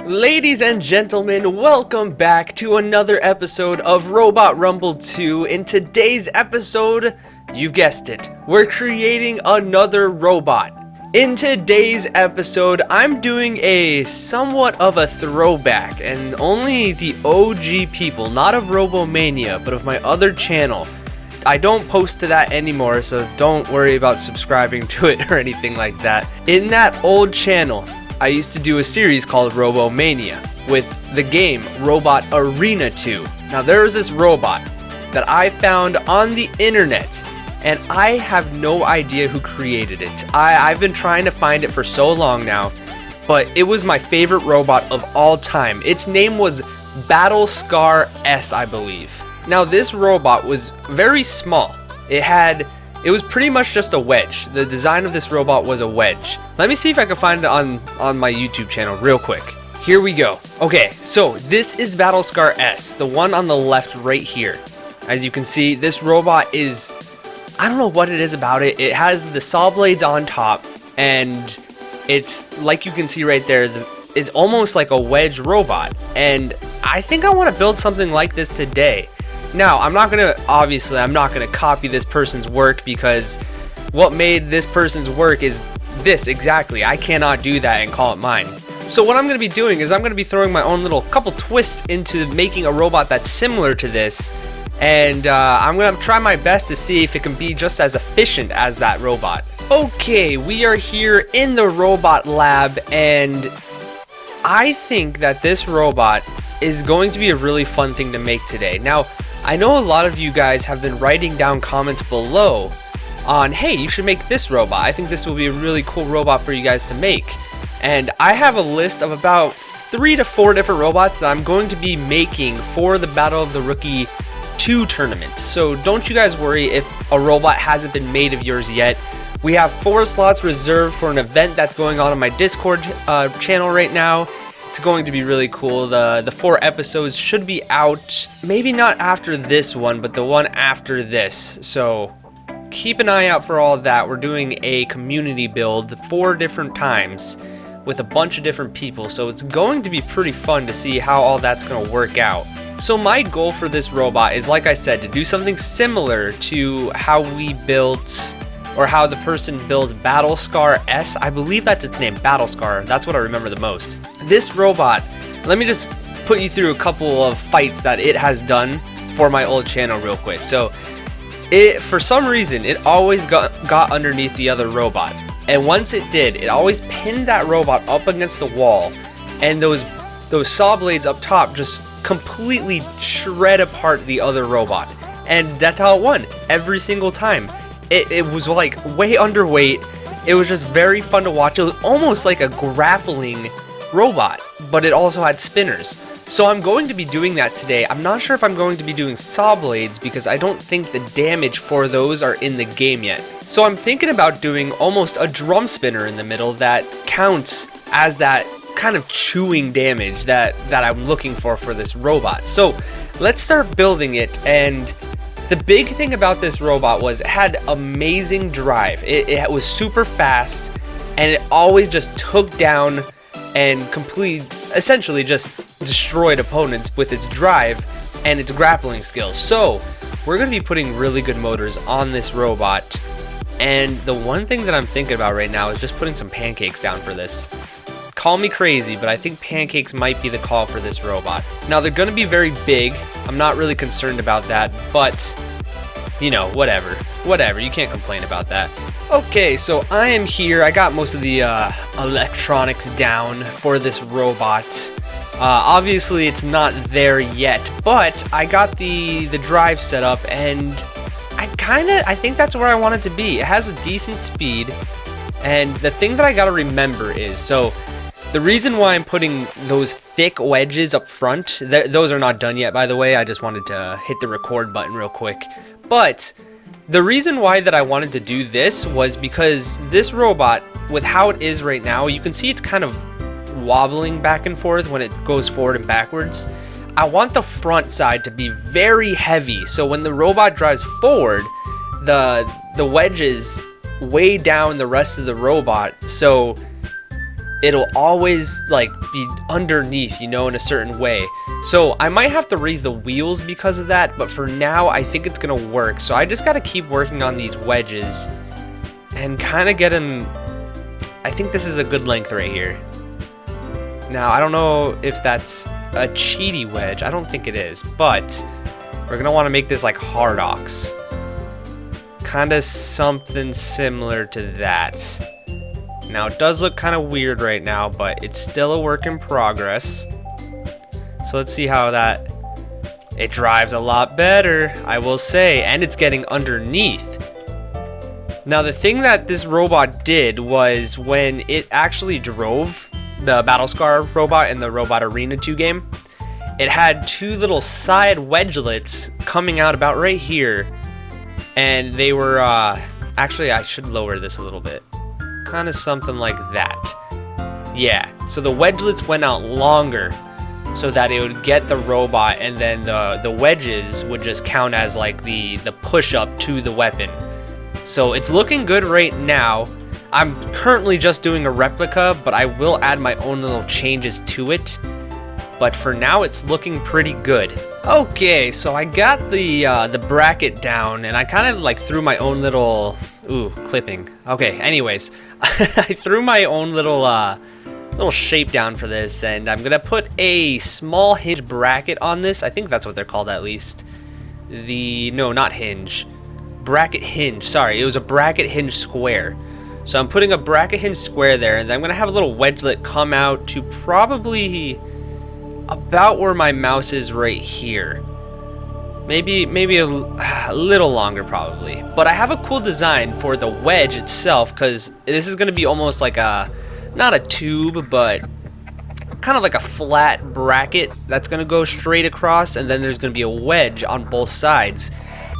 Ladies and gentlemen, welcome back to another episode of Robot Rumble 2. In today's episode, you've guessed it, we're creating another robot. In today's episode, I'm doing a somewhat of a throwback, and only the OG people, not of RoboMania, but of my other channel. I don't post to that anymore, so don't worry about subscribing to it or anything like that. In that old channel, I used to do a series called RoboMania with the game Robot Arena 2. Now there was this robot that I found on the internet, and I have no idea who created it. I've been trying to find it for so long now, but it was my favorite robot of all time. Its name was Battlescar S, I believe. Now this robot was very small. It was pretty much just a wedge. The design of this robot was a wedge. Let me see if I can find it on my YouTube channel real quick. Here we go. Okay, so this is Battlescar S, the one on the left right here. As you can see, this robot is, I don't know what it is about it. It has the saw blades on top, and it's, like you can see right there, it's almost like a wedge robot. And I think I want to build something like this today. Now, I'm not gonna copy this person's work, because what made this person's work is this exactly. I cannot do that and call it mine. So what I'm gonna be doing is I'm gonna be throwing my own little couple twists into making a robot that's similar to this, and I'm gonna try my best to see if it can be just as efficient as that robot. Okay, we are here in the robot lab, and I think that this robot is going to be a really fun thing to make today. Now, I know a lot of you guys have been writing down comments below on, hey, you should make this robot. I think this will be a really cool robot for you guys to make. And I have a list of about 3 to 4 different robots that I'm going to be making for the Battle of the Rookie 2 tournament. So don't you guys worry if a robot hasn't been made of yours yet. We have 4 slots reserved for an event that's going on my Discord channel right now. It's going to be really cool. The 4 episodes should be out, maybe not after this one, but the one after this. So keep an eye out for all of that. We're doing a community build 4 different times with a bunch of different people. So it's going to be pretty fun to see how all that's going to work out. So my goal for this robot is, like I said, to do something similar to how we built, or how the person built Battlescar S. I believe that's its name, Battlescar. That's what I remember the most. This robot, let me just put you through a couple of fights that it has done for my old channel real quick. So, for some reason, it always got underneath the other robot. And once it did, it always pinned that robot up against the wall. And those saw blades up top just completely shred apart the other robot. And that's how it won, every single time. It was like way underweight. It was just very fun to watch. It was almost like a grappling robot, but it also had spinners. So I'm going to be doing that today. I'm not sure if I'm going to be doing saw blades, because I don't think the damage for those are in the game yet. So I'm thinking about doing almost a drum spinner in the middle that counts as that kind of chewing damage that I'm looking for this robot. So let's start building it. And the big thing about this robot was it had amazing drive. It was super fast, and it always just took down and essentially just destroyed opponents with its drive and its grappling skills. So we're going to be putting really good motors on this robot, and the one thing that I'm thinking about right now is just putting some pancakes down for this. Call me crazy, but I think pancakes might be the call for this robot. Now, they're going to be very big. I'm not really concerned about that, but, you know, whatever, you can't complain about that. Okay, so I am here. I got most of the electronics down for this robot. Obviously, it's not there yet, but I got the drive set up, and I think that's where I want it to be. It has a decent speed, and the thing that I gotta remember is, so the reason why I'm putting those thick wedges up front, those are not done yet, by the way. I just wanted to hit the record button real quick. But the reason why that I wanted to do this was because this robot, with how it is right now, you can see it's kind of wobbling back and forth when it goes forward and backwards. I want the front side to be very heavy, so when the robot drives forward, the wedges weigh down the rest of the robot, so it'll always like be underneath, you know, in a certain way. So I might have to raise the wheels because of that, but for now I think it's gonna work. So I just gotta keep working on these wedges and kind of get them. I think this is a good length right here. Now I don't know if that's a cheaty wedge, I don't think it is, but we're gonna want to make this like hard ox, kind of something similar to that. Now it does look kind of weird right now, but it's still a work in progress. So let's see how that, it drives a lot better, I will say, and it's getting underneath. Now the thing that this robot did was when it actually drove the Battlescar robot in the Robot Arena 2 game, it had two little side wedgelets coming out about right here, and they were, actually I should lower this a little bit. Kind of something like that. Yeah, so the wedgelets went out longer so that it would get the robot, and then the wedges would just count as like the push up to the weapon. So it's looking good right now. I'm currently just doing a replica, but I will add my own little changes to it. But for now it's looking pretty good. Okay, so I got the bracket down, and I kind of like threw my own little clipping. Okay, anyways, I threw my own little shape down for this, and I'm gonna put a small hinge bracket on this. I think that's what they're called, at least. No, not hinge, bracket hinge. Sorry, it was a bracket hinge square. So I'm putting a bracket hinge square there, and then I'm gonna have a little wedgelet come out to probably about where my mouse is right here. Maybe a little longer probably. But I have a cool design for the wedge itself, because this is going to be almost like a, not a tube, but kind of like a flat bracket that's going to go straight across, and then there's going to be a wedge on both sides.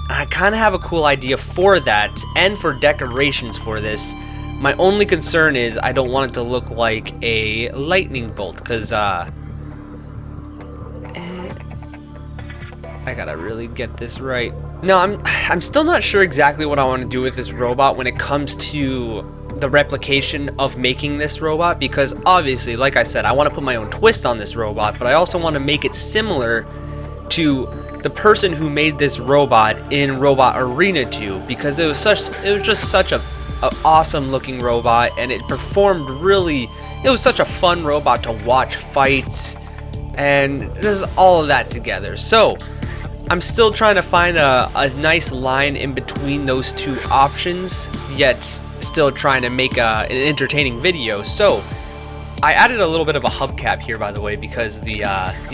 And I kind of have a cool idea for that, and for decorations for this. My only concern is I don't want it to look like a lightning bolt, because I gotta really get this right. No, I'm still not sure exactly what I want to do with this robot when it comes to the replication of making this robot, because obviously, like I said, I want to put my own twist on this robot, but I also want to make it similar to the person who made this robot in Robot Arena 2, because it was just such a awesome looking robot, and it performed really. It was such a fun robot to watch fights, and just all of that together. So I'm still trying to find a nice line in between those two options, yet still trying to make an entertaining video. So I added a little bit of a hubcap here, by the way, because the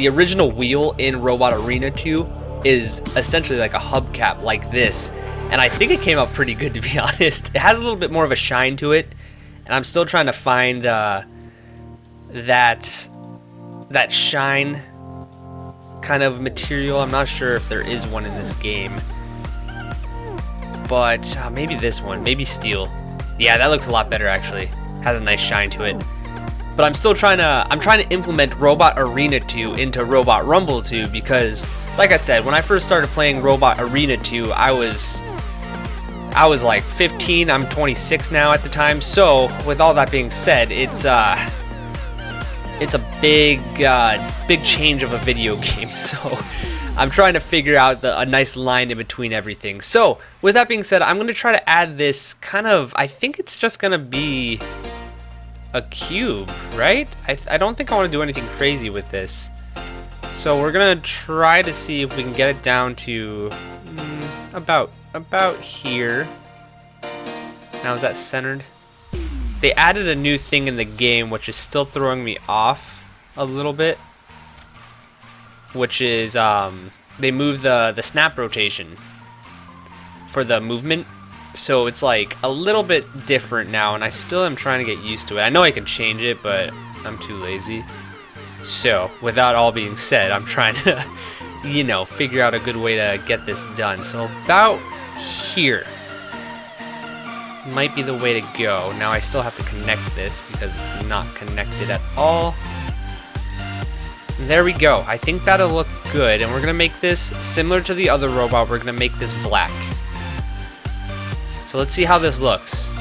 original wheel in Robot Arena 2 is essentially like a hubcap like this, and I think it came out pretty good, to be honest. It has a little bit more of a shine to it, and I'm still trying to find that shine kind of material. I'm not sure if there is one in this game, but maybe this one, maybe steel. Yeah, that looks a lot better actually. Has a nice shine to it. But I'm still trying to implement Robot Arena 2 into Robot Rumble 2, because like I said, when I first started playing Robot Arena 2, I was like 15. I'm 26 now at the time. So with all that being said, it's a big change of a video game. So I'm trying to figure out a nice line in between everything. So with that being said, I'm going to try to add this kind of, I think it's just going to be a cube, right? I don't think I want to do anything crazy with this. So we're going to try to see if we can get it down to about here. Now is that centered? They added a new thing in the game which is still throwing me off a little bit, which is they moved the snap rotation for the movement, so it's like a little bit different now, and I still am trying to get used to it. I know I can change it, but I'm too lazy. So with that all being said, I'm trying to figure out a good way to get this done. So about here might be the way to go. Now I still have to connect this because it's not connected at all. And there we go. I think that'll look good, and we're gonna make this similar to the other robot. We're gonna make this black. So let's see how this looks.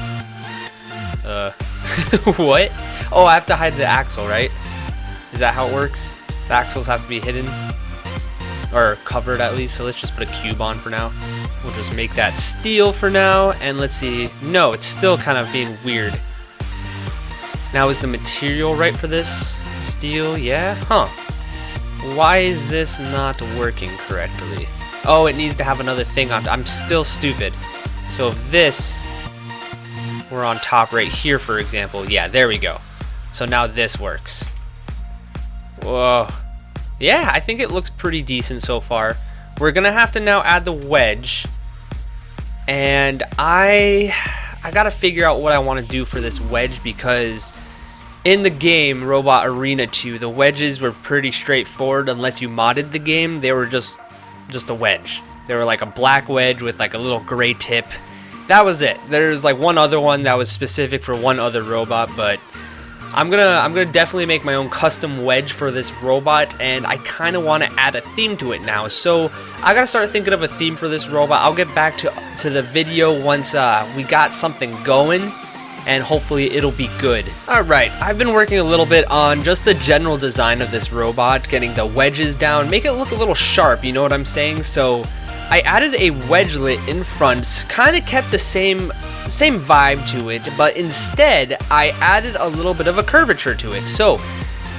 What? Oh, I have to hide the axle, right? Is that how it works? The axles have to be hidden or covered at least. So let's just put a cube on for now. We'll just make that steel for now, and let's see. No, it's still kind of being weird. Now, is the material right for this? Steel, yeah? Huh. Why is this not working correctly? Oh, it needs to have another thing on. I'm still stupid. So if this were on top right here, for example, yeah, there we go. So now this works. Whoa. Yeah, I think it looks pretty decent so far. We're gonna have to now add the wedge, and I gotta figure out what I want to do for this wedge, because in the game Robot Arena 2, the wedges were pretty straightforward. Unless you modded the game, they were just a wedge. They were like a black wedge with like a little gray tip. That was it. There's like one other one that was specific for one other robot, but I'm gonna definitely make my own custom wedge for this robot, and I kind of want to add a theme to it now. So I gotta start thinking of a theme for this robot. I'll get back to the video once we got something going, and hopefully it'll be good. Alright, I've been working a little bit on just the general design of this robot, getting the wedges down, make it look a little sharp, you know what I'm saying? So I added a wedgelet in front, kind of kept the same vibe to it, but instead I added a little bit of a curvature to it. So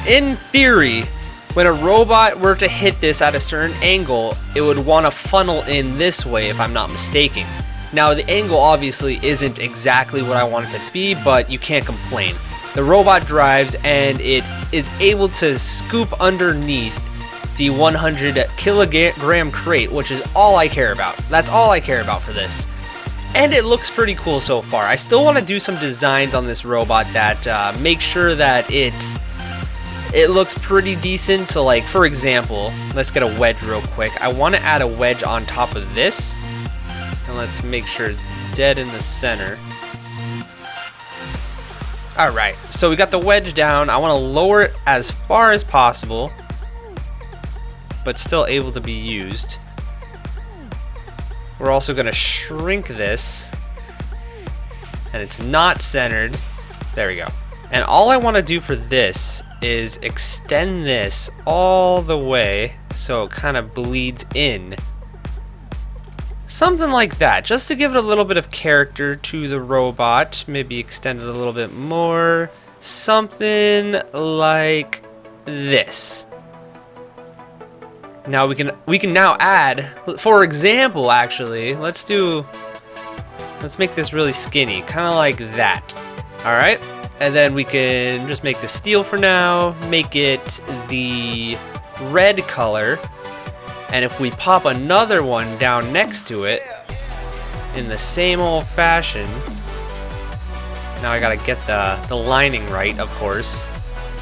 in theory, when a robot were to hit this at a certain angle, it would want to funnel in this way, if I'm not mistaken. Now the angle obviously isn't exactly what I want it to be, but you can't complain. The robot drives and it is able to scoop underneath the 100 kilogram crate, which is all I care about. That's all I care about for this. And it looks pretty cool so far. I still want to do some designs on this robot that make sure that it looks pretty decent. So like, for example, let's get a wedge real quick. I want to add a wedge on top of this. And let's make sure it's dead in the center. Alright, so we got the wedge down. I want to lower it as far as possible, but still able to be used. We're also going to shrink this, and it's not centered. There we go. And all I want to do for this is extend this all the way so it kind of bleeds in. Something like that, just to give it a little bit of character to the robot. Maybe extend it a little bit more. Something like this. Now we can now add, for example, actually, let's make this really skinny, kind of like that. All right, and then we can just make the steel for now, make it the red color, and if we pop another one down next to it in the same old fashion, now I gotta get the lining right, of course,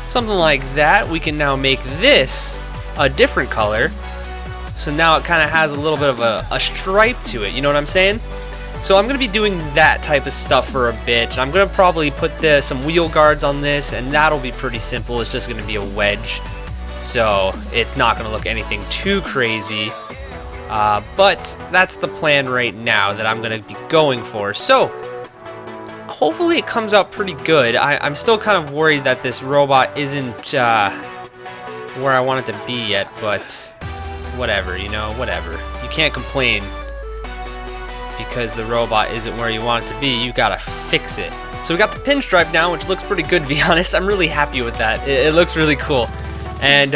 something like that. We can now make this a different color, so now it kind of has a little bit of a stripe to it, you know what I'm saying? So I'm going to be doing that type of stuff for a bit, and I'm going to probably put some wheel guards on this, and that'll be pretty simple. It's just going to be a wedge, so it's not going to look anything too crazy, but that's the plan right now that I'm going to be going for. So hopefully it comes out pretty good. I'm still kind of worried that this robot isn't where I want it to be yet, but whatever, you know, whatever. You can't complain because the robot isn't where you want it to be. You gotta fix it. So we got the pinstripe now, which looks pretty good, to be honest. I'm really happy with that. It looks really cool, and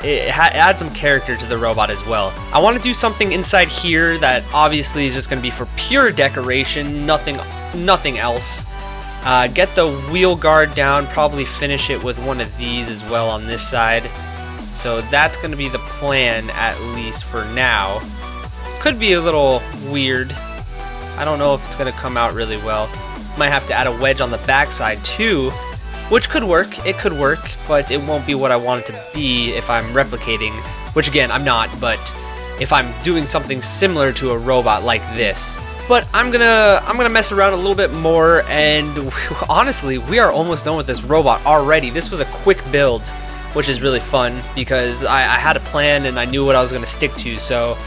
it adds some character to the robot as well. I want to do something inside here that obviously is just going to be for pure decoration, nothing else. Get the wheel guard down, probably finish it with one of these as well on this side. So that's going to be the plan, at least for now. Could be a little weird. I don't know if it's going to come out really well. Might have to add a wedge on the back side too, which could work. It could work, but it won't be what I want it to be if I'm replicating, which again, I'm not, but if I'm doing something similar to a robot like this. But I'm gonna mess around a little bit more, and honestly, we are almost done with this robot already. This was a quick build, which is really fun because I had a plan and I knew what I was gonna stick to. So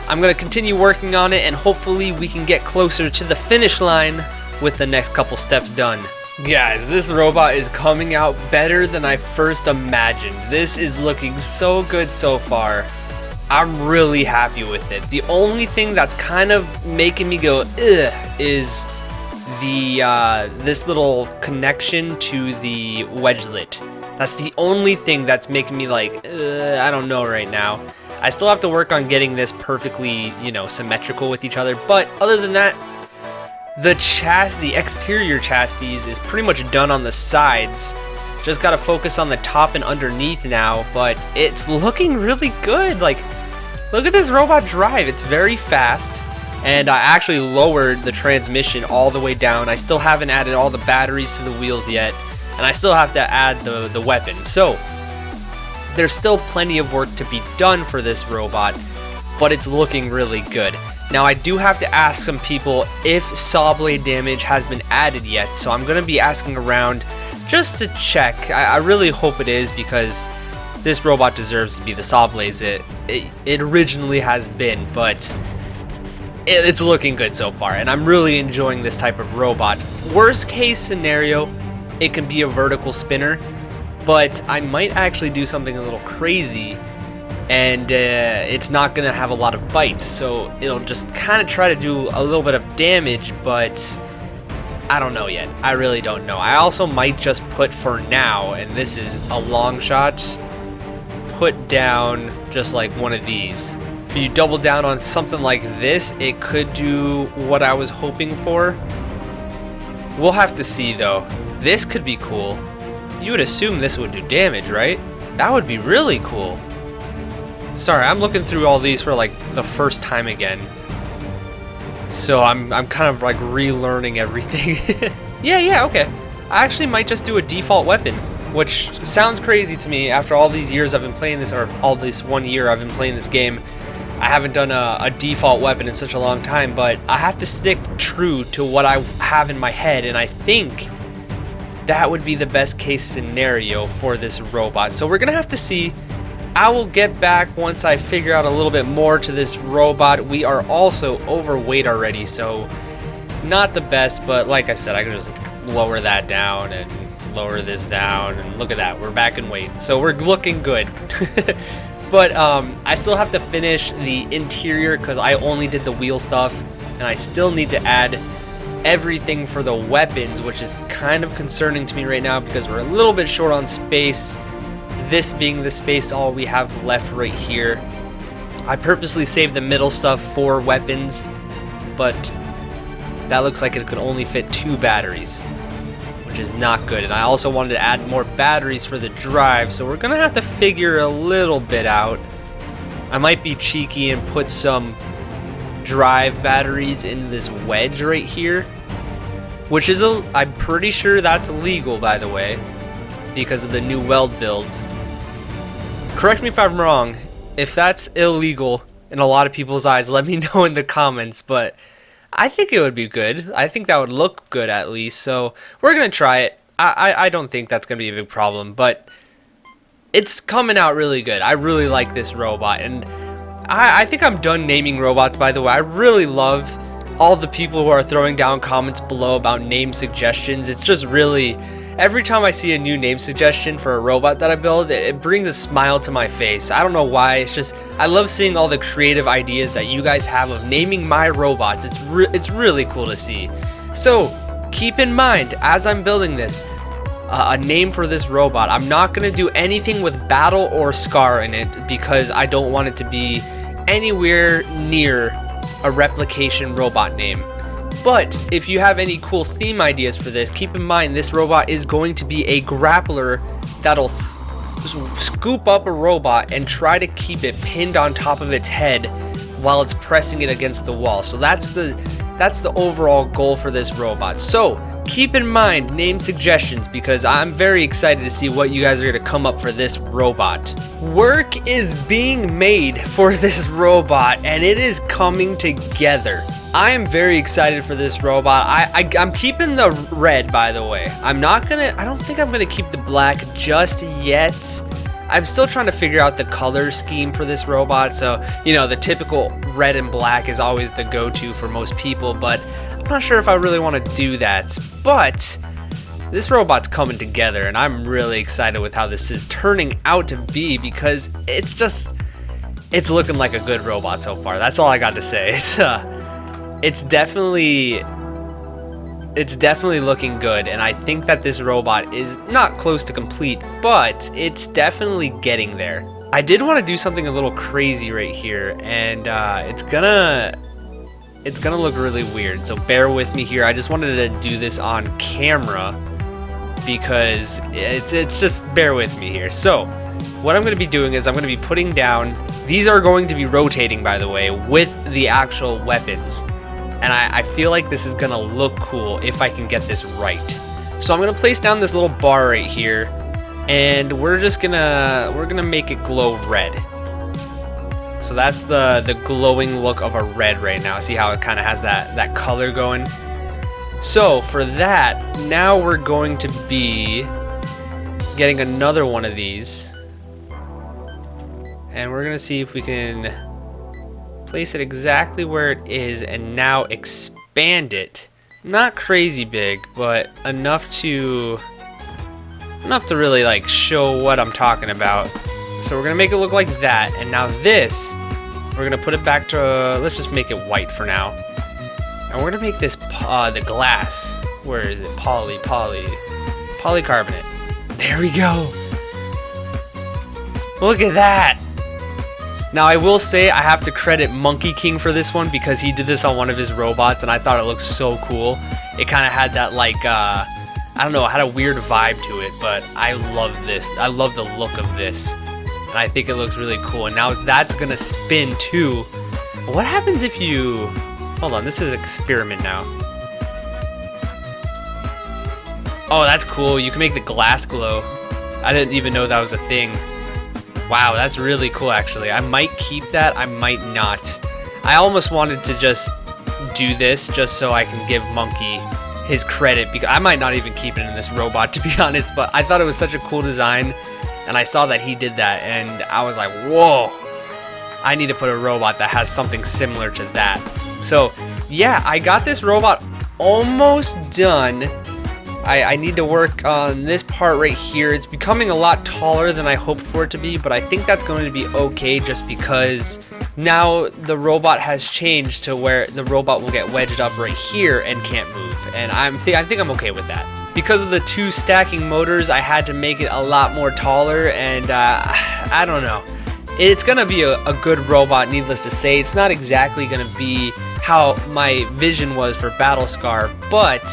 I'm gonna continue working on it, and hopefully we can get closer to the finish line with the next couple steps done. Guys, this robot is coming out better than I first imagined. This is looking so good so far. I'm really happy with it. The only thing that's kind of making me go ugh is the this little connection to the wedgelet. That's the only thing that's making me like I don't know right now. I still have to work on getting this perfectly, you know, symmetrical with each other, but other than that, the exterior chassis is pretty much done on the sides. Just gotta focus on the top and underneath now, but it's looking really good. Like, look at this robot drive. It's very fast, and I actually lowered the transmission all the way down. I still haven't added all the batteries to the wheels yet, and I still have to add the weapon. So there's still plenty of work to be done for this robot, but it's looking really good. Now, I do have to ask some people if saw blade damage has been added yet, so I'm going to be asking around just to check. I really hope it is, because this robot deserves to be the saw blades it originally has been, but it's looking good so far, and I'm really enjoying this type of robot. Worst case scenario, it can be a vertical spinner, but I might actually do something a little crazy, and it's not gonna have a lot of bites, so it'll just kind of try to do a little bit of damage, but I don't know yet. I really don't know. I also might just put, for now, and this is a long shot, put down just like one of these. If you double down on something like this, it could do what I was hoping for. We'll have to see though. This could be cool. You would assume this would do damage, right? That would be really cool. Sorry, I'm looking through all these for like the first time again. So I'm kind of like relearning everything. Yeah, okay. I actually might just do a default weapon, which sounds crazy to me after all these years I've been playing this, or all this 1 year I've been playing this game. I haven't done a default weapon in such a long time, but I have to stick true to what I have in my head, and I think that would be the best case scenario for this robot. So we're gonna have to see. I will get back once I figure out a little bit more to this robot. We are also overweight already, so not the best, but like I said, I can just lower that down and lower this down, and look at that, we're back in weight. So we're looking good. But I still have to finish the interior because I only did the wheel stuff, and I still need to add everything for the weapons, which is kind of concerning to me right now because we're a little bit short on space. This being the space all we have left right here. I purposely saved the middle stuff for weapons, but that looks like it could only fit 2 batteries, which is not good. And I also wanted to add more batteries for the drive, so we're gonna have to figure a little bit out. I might be cheeky and put some drive batteries in this wedge right here, which is I'm pretty sure that's illegal, by the way, because of the new weld builds. Correct me if I'm wrong. If that's illegal in a lot of people's eyes, let me know in the comments, but I think it would be good. I think that would look good at least, so we're gonna try it. I don't think that's gonna be a big problem, but it's coming out really good. I really like this robot, and I think I'm done naming robots, by the way. I really love all the people who are throwing down comments below about name suggestions. It's just really, every time I see a new name suggestion for a robot that I build, it brings a smile to my face. I don't know why, it's just, I love seeing all the creative ideas that you guys have of naming my robots. It's really cool to see. So keep in mind, as I'm building this, a name for this robot, I'm not going to do anything with battle or scar in it because I don't want it to be anywhere near a replication robot name. But if you have any cool theme ideas for this, keep in mind this robot is going to be a grappler that'll scoop up a robot and try to keep it pinned on top of its head while it's pressing it against the wall. So that's the overall goal for this robot. So keep in mind name suggestions because I'm very excited to see what you guys are going to come up for this robot. Work is being made for this robot and it is coming together. I am very excited for this robot. I'm keeping the red, by the way. I don't think I'm gonna keep the black just yet. I'm still trying to figure out the color scheme for this robot. So, you know, the typical red and black is always the go-to for most people, but I'm not sure if I really want to do that. But this robot's coming together, and I'm really excited with how this is turning out to be, because it's looking like a good robot so far. That's all I got to say. It's definitely looking good, and I think that this robot is not close to complete, but it's definitely getting there. I did want to do something a little crazy right here, and it's gonna look really weird, so bear with me here. I just wanted to do this on camera because it's just, bear with me here. So what I'm going to be doing is I'm going to be putting down, these are going to be rotating, by the way, with the actual weapons, and I feel like this is going to look cool if I can get this right. So I'm going to place down this little bar right here, and we're gonna make it glow red. So that's the glowing look of a red right now. See how it kind of has that color going? So for that, now we're going to be getting another one of these, and we're gonna see if we can place it exactly where it is and now expand it. Not crazy big, but enough to really like show what I'm talking about. So we're gonna make it look like that, and now this, we're gonna put it back to, let's just make it white for now. And we're gonna make this the glass. Where is it? Polycarbonate. There we go. Look at that. Now I will say I have to credit Monkey King for this one, because he did this on one of his robots, and I thought it looked so cool. It kind of had that like I don't know, it had a weird vibe to it, but I love this. I love the look of this, and I think it looks really cool. And now that's gonna spin too. What happens if you, hold on, this is experiment now. Oh, that's cool. You can make the glass glow. I didn't even know that was a thing. Wow, that's really cool actually. I might keep that, I might not. I almost wanted to just do this just so I can give Monkey his credit, because I might not even keep it in this robot, to be honest, but I thought it was such a cool design, and I saw that he did that, and I was like, whoa, I need to put a robot that has something similar to that. So yeah, I got this robot almost done. I need to work on this part right here. It's becoming a lot taller than I hoped for it to be, but I think that's going to be okay, just because now the robot has changed to where the robot will get wedged up right here and can't move, and I think I'm okay with that. Because of the two stacking motors, I had to make it a lot more taller, and I don't know. It's gonna be a good robot, needless to say. It's not exactly gonna be how my vision was for Battlescar, but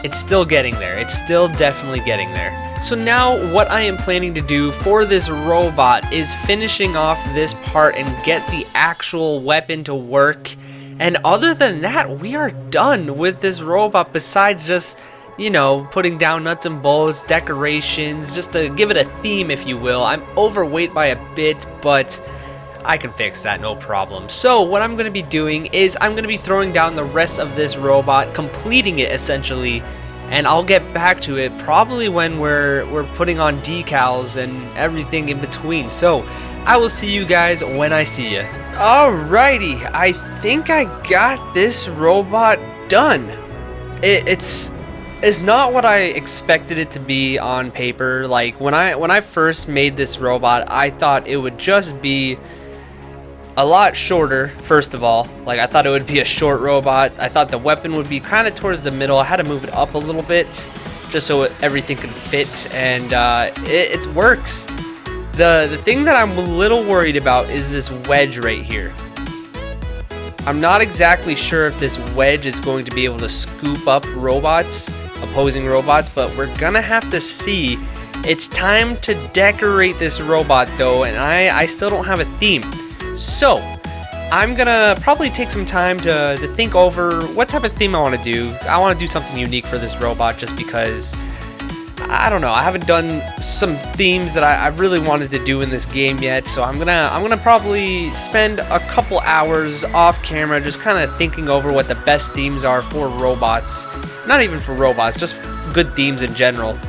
it's still getting there. It's still definitely getting there. So now what I am planning to do for this robot is finishing off this part and get the actual weapon to work. And other than that, we are done with this robot, besides just, you know, putting down nuts and bolts, decorations, just to give it a theme, if you will. I'm overweight by a bit, but I can fix that, no problem. So what I'm going to be doing is I'm going to be throwing down the rest of this robot, completing it essentially, and I'll get back to it probably when we're putting on decals and everything in between. So I will see you guys when I see you. Alrighty, I think I got this robot done. It's not what I expected it to be on paper. Like when I first made this robot, I thought it would just be a lot shorter. First of all, like I thought it would be a short robot. I thought the weapon would be kind of towards the middle. I had to move it up a little bit just so everything could fit, and it works. The thing that I'm a little worried about is this wedge right here. I'm not exactly sure if this wedge is going to be able to scoop up robots, opposing robots, but we're gonna have to see. It's time to decorate this robot though, and I still don't have a theme. So I'm gonna probably take some time to think over what type of theme I want to do. I want to do something unique for this robot, just because I don't know, I haven't done some themes that I really wanted to do in this game yet. So I'm gonna probably spend a couple hours off camera just kind of thinking over what the best themes are for robots. Not even for robots, just good themes in general.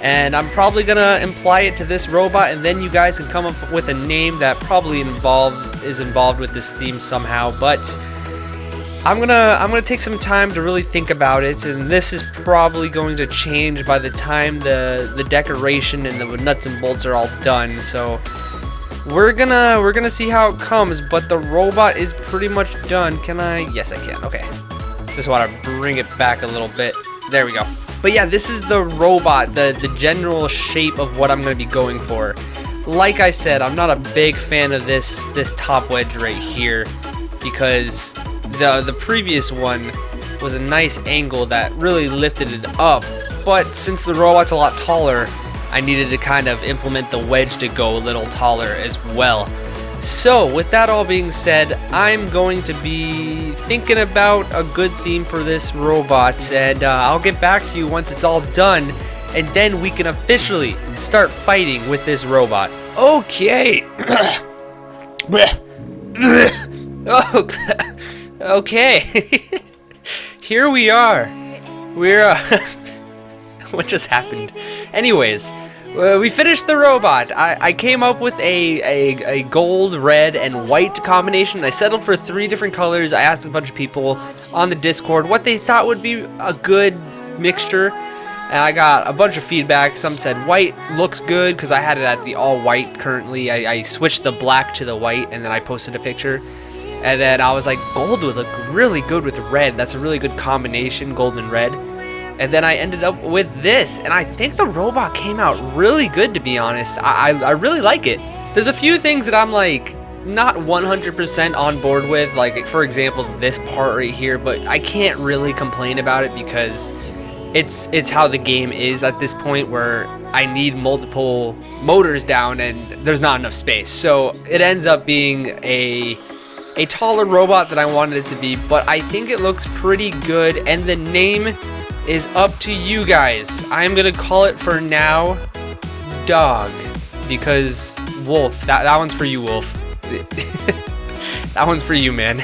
And I'm probably gonna imply it to this robot, and then you guys can come up with a name that probably is involved with this theme somehow. But I'm gonna take some time to really think about it, and this is probably going to change by the time the decoration and the nuts and bolts are all done. So we're gonna see how it comes, but the robot is pretty much done. Can I? Yes, I can. Okay. Just want to bring it back a little bit. There we go. But yeah, this is the robot, the general shape of what I'm gonna be going for. Like I said, I'm not a big fan of this top wedge right here, because the previous one was a nice angle that really lifted it up, but since the robot's a lot taller, I needed to kind of implement the wedge to go a little taller as well. So with that all being said, I'm going to be thinking about a good theme for this robot, and I'll get back to you once it's all done, and then we can officially start fighting with this robot. Okay. Okay. Here we are. We're what just happened? Anyways, we finished the robot. I came up with a gold, red, and white combination. I settled for 3 different colors. I asked a bunch of people on the Discord what they thought would be a good mixture, and I got a bunch of feedback. Some said white looks good because I had it at the all white currently. I switched the black to the white, and then I posted a picture. And then I was like, gold would look really good with red. That's a really good combination, gold and red. And then I ended up with this, and I think the robot came out really good, to be honest. I really like it. There's a few things that I'm like not 100% on board with, like for example this part right here, but I can't really complain about it because it's how the game is at this point, where I need multiple motors down and there's not enough space. So it ends up being a taller robot than I wanted it to be, but I think it looks pretty good, and the name is up to you guys. I'm gonna call it for now Dog, because Wolf, that one's for you, Wolf. That one's for you, man.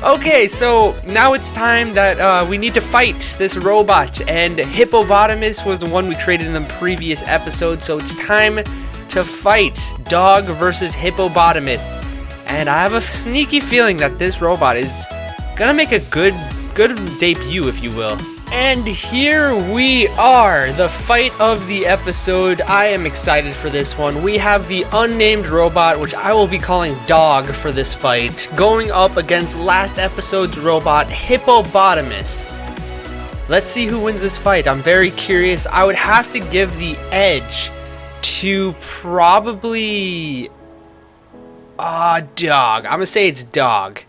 Okay, so now it's time that we need to fight this robot, and Hippopotamus was the one we created in the previous episode, so it's time to fight Dog versus Hippopotamus. And I have a sneaky feeling that this robot is gonna make a good debut, if you will. And here we are, the fight of the episode. I am excited for this one. We have the unnamed robot, which I will be calling Dog for this fight, going up against last episode's robot, Hippopotamus. Let's see who wins this fight. I'm very curious. I would have to give the edge to probably Dog. I'm gonna say it's Dog.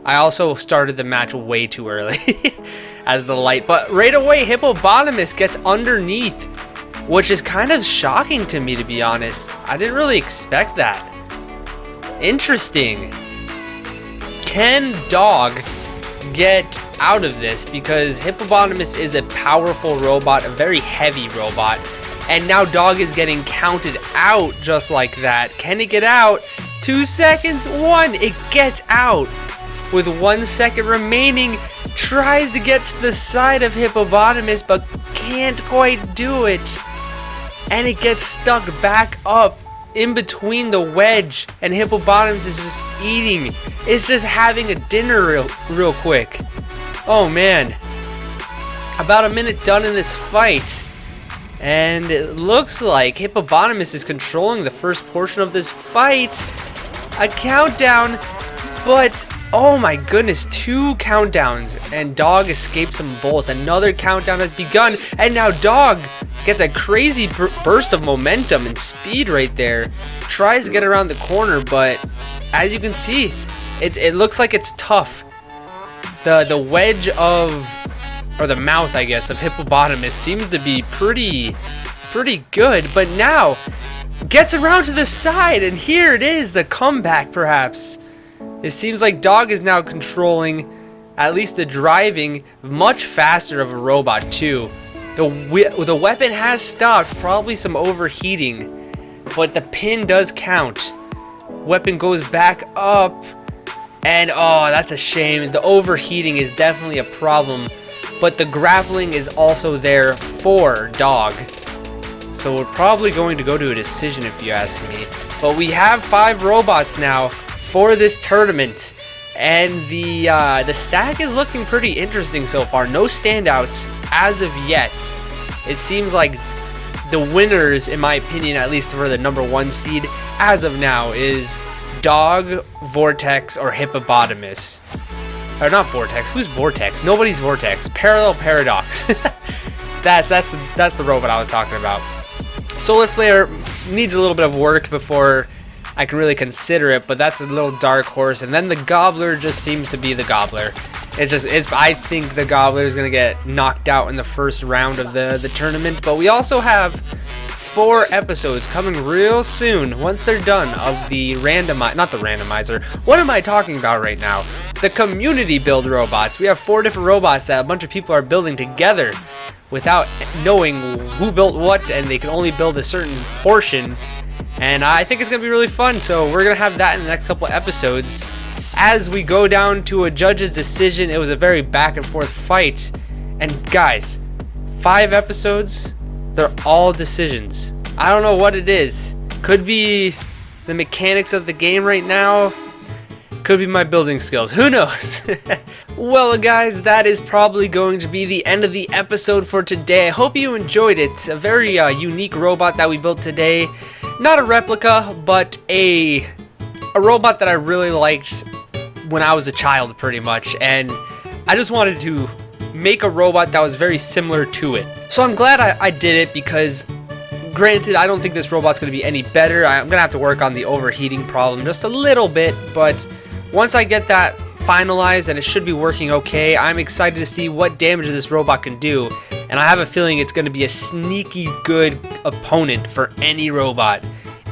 I also started the match way too early as the light, but right away Hippopotamus gets underneath, which is kind of shocking to me, to be honest. I didn't really expect that. Interesting. Can Dog get out of this? Because Hippopotamus is a powerful robot, a very heavy robot, and now Dog is getting counted out just like that. Can it get out? 2 seconds, 1, it gets out. With 1 second remaining, tries to get to the side of Hippopotamus, but can't quite do it. And it gets stuck back up in between the wedge, and Hippopotamus is just eating. It's just having a dinner real quick. Oh man. About a minute done in this fight, and it looks like Hippopotamus is controlling the first portion of this fight. A countdown, but oh my goodness, 2 countdowns, and Dog escapes them both. Another countdown has begun, and now Dog gets a crazy burst of momentum and speed right there. Tries to get around the corner, but as you can see, it looks like it's tough. The wedge of, or the mouth, I guess, of Hippopotamus seems to be pretty good, but now gets around to the side, and here it is, the comeback perhaps. It seems like Dog is now controlling at least the driving much faster of a robot too. The weapon has stopped, probably some overheating, but the pin does count. Weapon goes back up, and oh, that's a shame. The overheating is definitely a problem, but the grappling is also there for Dog. So we're probably going to go to a decision, if you ask me. But we have 5 robots now for this tournament, And the stack is looking pretty interesting so far. No standouts as of yet. It seems like the winners, in my opinion, at least for the #1 seed as of now, is Dog, Vortex, or Hippopotamus. Or not Vortex. Who's Vortex? Nobody's Vortex. Parallel Paradox. that's the robot I was talking about. Solar Flare needs a little bit of work before I can really consider it, but that's a little dark horse. And then the Gobbler just seems to be the Gobbler. I think the Gobbler is gonna get knocked out in the first round of the tournament. But we also have 4 episodes coming real soon once they're done of the not the randomizer. What am I talking about right now? The community build robots. We have 4 different robots that a bunch of people are building together without knowing who built what, and they can only build a certain portion. And I think it's gonna be really fun. So we're gonna have that in the next couple episodes. As we go down to a judge's decision, it was a very back and forth fight. And guys, 5 episodes, they're all decisions. I don't know what it is. Could be the mechanics of the game right now. Could be my building skills. Who knows? Well, guys, that is probably going to be the end of the episode for today. I hope you enjoyed it. A very unique robot that we built today. Not a replica, but a robot that I really liked when I was a child, pretty much. And I just wanted to make a robot that was very similar to it. So I'm glad I did it, because granted, I don't think this robot's going to be any better. I'm going to have to work on the overheating problem just a little bit, but once I get that finalized, and it should be working okay, I'm excited to see what damage this robot can do, and I have a feeling it's going to be a sneaky good opponent for any robot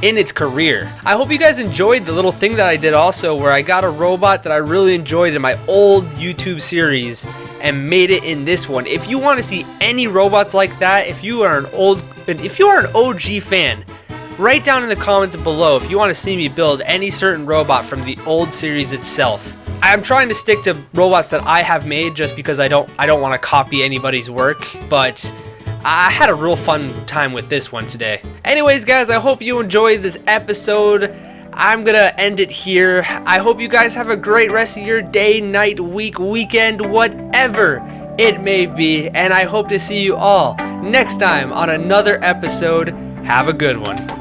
in its career. I hope you guys enjoyed the little thing that I did also, where I got a robot that I really enjoyed in my old YouTube series and made it in this one. If you want to see any robots like that, if you are an OG fan, write down in the comments below if you want to see me build any certain robot from the old series itself. I'm trying to stick to robots that I have made just because I don't want to copy anybody's work, but I had a real fun time with this one today. Anyways, guys, I hope you enjoyed this episode. I'm gonna end it here. I hope you guys have a great rest of your day, night, week, weekend, whatever it may be, and I hope to see you all next time on another episode. Have a good one.